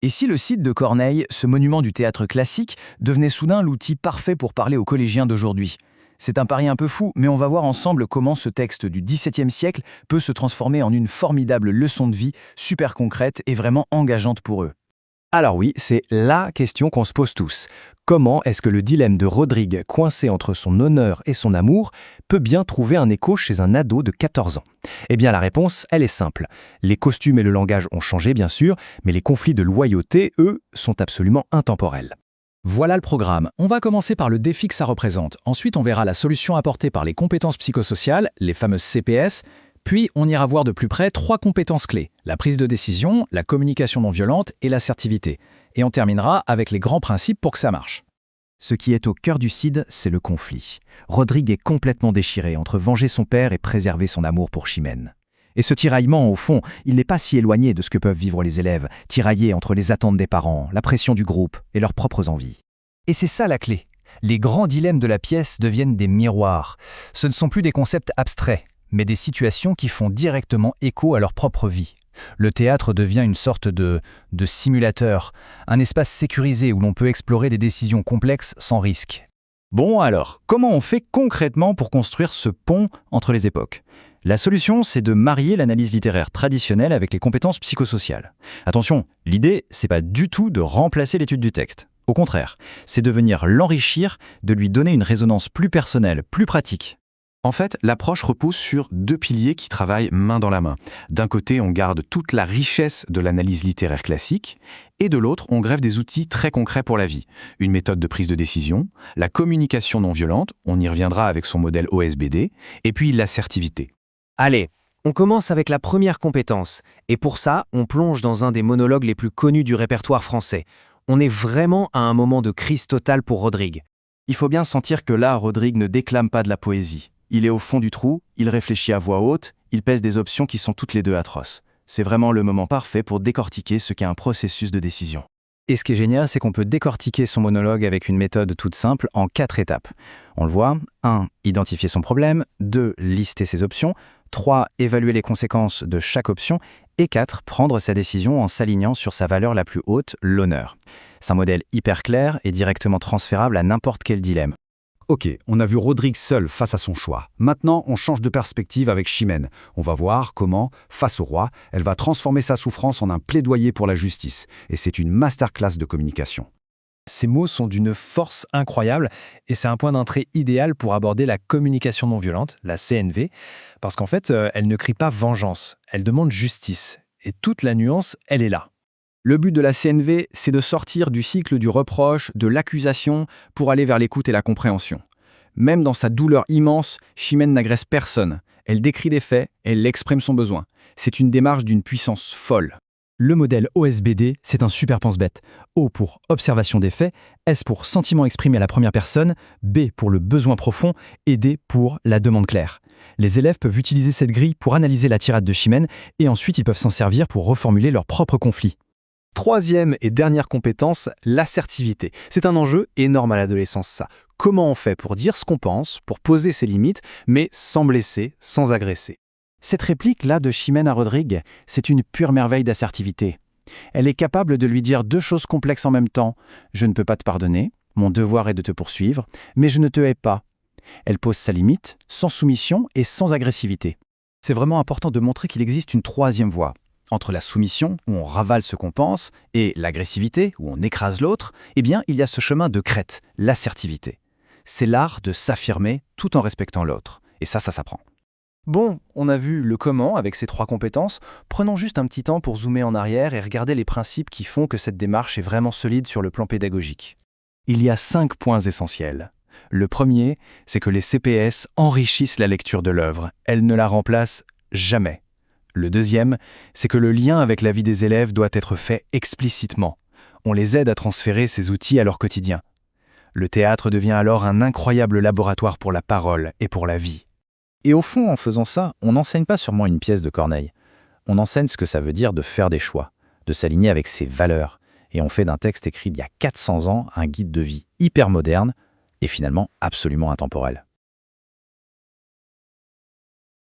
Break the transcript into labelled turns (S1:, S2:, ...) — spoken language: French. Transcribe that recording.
S1: Et si le site de Corneille, ce monument du théâtre classique, devenait soudain l'outil parfait pour parler aux collégiens d'aujourd'hui? C'est un pari un peu fou, mais on va voir ensemble comment ce texte du XVIIe siècle peut se transformer en une formidable leçon de vie, super concrète et vraiment engageante pour eux.
S2: Alors oui, c'est la question qu'on se pose tous. Comment est-ce que le dilemme de Rodrigue, coincé entre son honneur et son amour, peut bien trouver un écho chez un ado de 14 ans? Eh bien la réponse, elle est simple. Les costumes et le langage ont changé bien sûr, mais les conflits de loyauté, eux, sont absolument intemporels.
S3: Voilà le programme. On va commencer par le défi que ça représente. Ensuite, on verra la solution apportée par les compétences psychosociales, les fameuses CPS. Puis, on ira voir de plus près 3 compétences clés, la prise de décision, la communication non violente et l'assertivité. Et on terminera avec les grands principes pour que ça marche.
S2: Ce qui est au cœur du Cid, c'est le conflit. Rodrigue est complètement déchiré entre venger son père et préserver son amour pour Chimène. Et ce tiraillement, au fond, il n'est pas si éloigné de ce que peuvent vivre les élèves, tiraillés entre les attentes des parents, la pression du groupe et leurs propres envies. Et c'est ça la clé. Les grands dilemmes de la pièce deviennent des miroirs. Ce ne sont plus des concepts abstraits, mais des situations qui font directement écho à leur propre vie. Le théâtre devient une sorte de simulateur, un espace sécurisé où l'on peut explorer des décisions complexes sans risque.
S3: Bon alors, comment on fait concrètement pour construire ce pont entre les époques? La solution, c'est de marier l'analyse littéraire traditionnelle avec les compétences psychosociales. Attention, l'idée, c'est pas du tout de remplacer l'étude du texte. Au contraire, c'est de venir l'enrichir, de lui donner une résonance plus personnelle, plus pratique.
S4: En fait, l'approche repose sur 2 piliers qui travaillent main dans la main. D'un côté, on garde toute la richesse de l'analyse littéraire classique, et de l'autre, on greffe des outils très concrets pour la vie. Une méthode de prise de décision, la communication non violente, on y reviendra avec son modèle OSBD, et puis l'assertivité.
S5: Allez, on commence avec la première compétence, et pour ça, on plonge dans un des monologues les plus connus du répertoire français. On est vraiment à un moment de crise totale pour Rodrigue.
S4: Il faut bien sentir que là, Rodrigue ne déclame pas de la poésie. Il est au fond du trou, il réfléchit à voix haute, il pèse des options qui sont toutes les deux atroces. C'est vraiment le moment parfait pour décortiquer ce qu'est un processus de décision.
S1: Et ce qui est génial, c'est qu'on peut décortiquer son monologue avec une méthode toute simple en 4 étapes. On le voit, 1. Identifier son problème, 2. Lister ses options, 3. Évaluer les conséquences de chaque option, et 4. Prendre sa décision en s'alignant sur sa valeur la plus haute, l'honneur. C'est un modèle hyper clair et directement transférable à n'importe quel dilemme.
S6: Ok, on a vu Rodrigue seul face à son choix. Maintenant, on change de perspective avec Chimène. On va voir comment, face au roi, elle va transformer sa souffrance en un plaidoyer pour la justice. Et c'est une masterclass de communication.
S3: Ces mots sont d'une force incroyable et c'est un point d'entrée idéal pour aborder la communication non violente, la CNV, parce qu'en fait, elle ne crie pas vengeance, elle demande justice. Et toute la nuance, elle est là.
S1: Le but de la CNV, c'est de sortir du cycle du reproche, de l'accusation, pour aller vers l'écoute et la compréhension. Même dans sa douleur immense, Chimène n'agresse personne. Elle décrit des faits, elle exprime son besoin. C'est une démarche d'une puissance folle.
S3: Le modèle OSBD, c'est un super pense-bête. O pour observation des faits, S pour sentiment exprimé à la première personne, B pour le besoin profond et D pour la demande claire. Les élèves peuvent utiliser cette grille pour analyser la tirade de Chimène et ensuite ils peuvent s'en servir pour reformuler leurs propres conflits.
S2: Troisième et dernière compétence, l'assertivité. C'est un enjeu énorme à l'adolescence, ça. Comment on fait pour dire ce qu'on pense, pour poser ses limites, mais sans blesser, sans agresser?
S1: Cette réplique-là de Chimène à Rodrigue, c'est une pure merveille d'assertivité. Elle est capable de lui dire 2 choses complexes en même temps. Je ne peux pas te pardonner, mon devoir est de te poursuivre, mais je ne te hais pas. Elle pose sa limite, sans soumission et sans agressivité. C'est vraiment important de montrer qu'il existe une 3e voie. Entre la soumission, où on ravale ce qu'on pense, et l'agressivité, où on écrase l'autre, eh bien, il y a ce chemin de crête, l'assertivité. C'est l'art de s'affirmer tout en respectant l'autre. Et ça s'apprend.
S5: Bon, on a vu le comment avec ces 3 compétences. Prenons juste un petit temps pour zoomer en arrière et regarder les principes qui font que cette démarche est vraiment solide sur le plan pédagogique.
S2: Il y a 5 points essentiels. Le premier, c'est que les CPS enrichissent la lecture de l'œuvre. Elles ne la remplacent jamais. Le deuxième, c'est que le lien avec la vie des élèves doit être fait explicitement. On les aide à transférer ces outils à leur quotidien. Le théâtre devient alors un incroyable laboratoire pour la parole et pour la vie.
S1: Et au fond, en faisant ça, on n'enseigne pas sûrement une pièce de Corneille. On enseigne ce que ça veut dire de faire des choix, de s'aligner avec ses valeurs. Et on fait d'un texte écrit il y a 400 ans un guide de vie hyper moderne et finalement absolument intemporel.